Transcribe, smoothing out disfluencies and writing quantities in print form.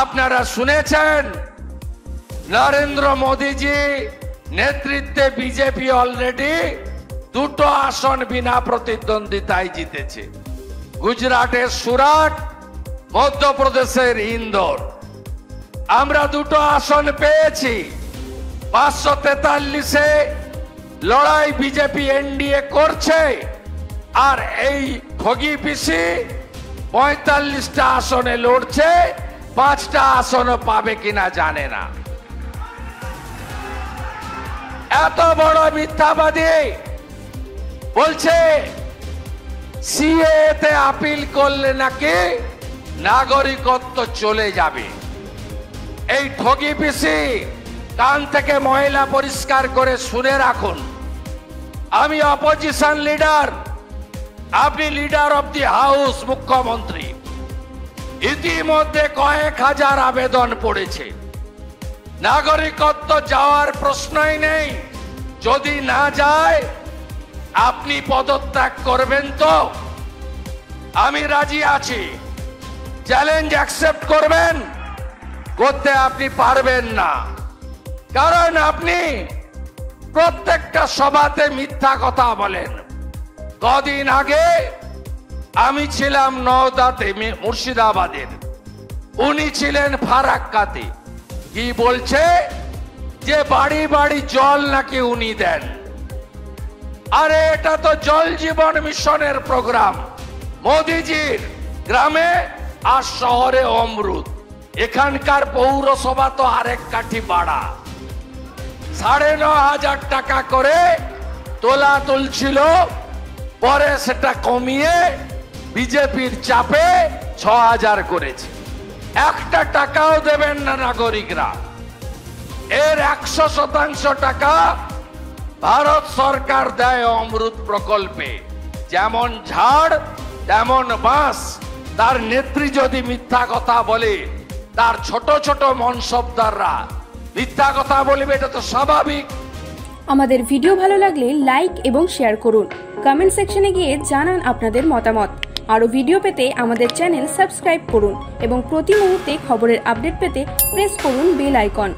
আপনারা শুনেছেন নরেন্দ্র মোদীজি নেতৃত্বে বিজেপি অলরেডি 2টো আসন বিনা প্রতিদ্বন্দ্বিতায় জিতেছে। গুজরাটের সুরাট, মধ্যপ্রদেশের ইন্দোর। আমরা 2টো আসন পেয়েছি। 543-এ লড়াই বিজেপি এনডিএ করছে, আর এই ঠগি পিসি 45টা আসনে লড়ছে, 5টা আসনও পাবে কিনা জানে না। এত বড় মিথ্যাবাদী বলছে সিএতে আপিল করলে নাকি নাগরিকত্ব চলে যাবে। এই ঠগি পিসি কান থেকে ময়লা পরিষ্কার করে শুনে রাখুন। আমি অপোজিশন লিডার, আপনি লিডার অব দি হাউস, মুখ্যমন্ত্রী। ইতিমধ্যে কয়েক হাজার আবেদন পড়েছে। নাগরিকত্ব যাওয়ার প্রশ্নই নেই। যদি না যায় আপনি পদত্যাগ করবেন তো আমি রাজি আছি। চ্যালেঞ্জ অ্যাকসেপ্ট করবেন? করতে আপনি পারবেন না, কারণ আপনি প্রত্যেকটা সভাতে মিথ্যা কথা বলেন। কদিন আগে আমি ছিলাম নওদাতে, মুর্শিদাবাদের, উনি ছিলেন ফারাক্কাতে। কি বলছে যে বাড়ি বাড়ি জল নাকি উনি দেন। আরে এটা তো জল জীবন মিশনের প্রোগ্রাম, মোদিজির গ্রামে আর শহরে অমৃত। এখানকার পৌরসভা তো আরেক কাঠি বাড়া। 9,500 টাকা করে তোলা তুলছিল, পরে সেটা কমিয়ে বিজেপির চাপে 6,000 করেছে। একটা টাকাও দেবেন না নাগরিকরা। এর 100% টাকা ভারত সরকার দেয় অমৃত প্রকল্পে। যেমন ঝাড় তেমন বাঁশ। তার নেত্রী যদি মিথ্যা কথা বলে, তার ছোট ছোট মনসবদাররা মিথ্যা কথা বলবে, এটা তো স্বাভাবিক। আমাদের ভিডিও ভালো লাগলে লাইক এবং শেয়ার করুন। কমেন্ট সেকশনে গিয়ে জানান আপনাদের মতামত। আরও ভিডিও পেতে আমাদের চ্যানেল সাবস্ক্রাইব করুন এবং প্রতি মুহূর্তে খবরের আপডেট পেতে প্রেস করুন বেল আইকন।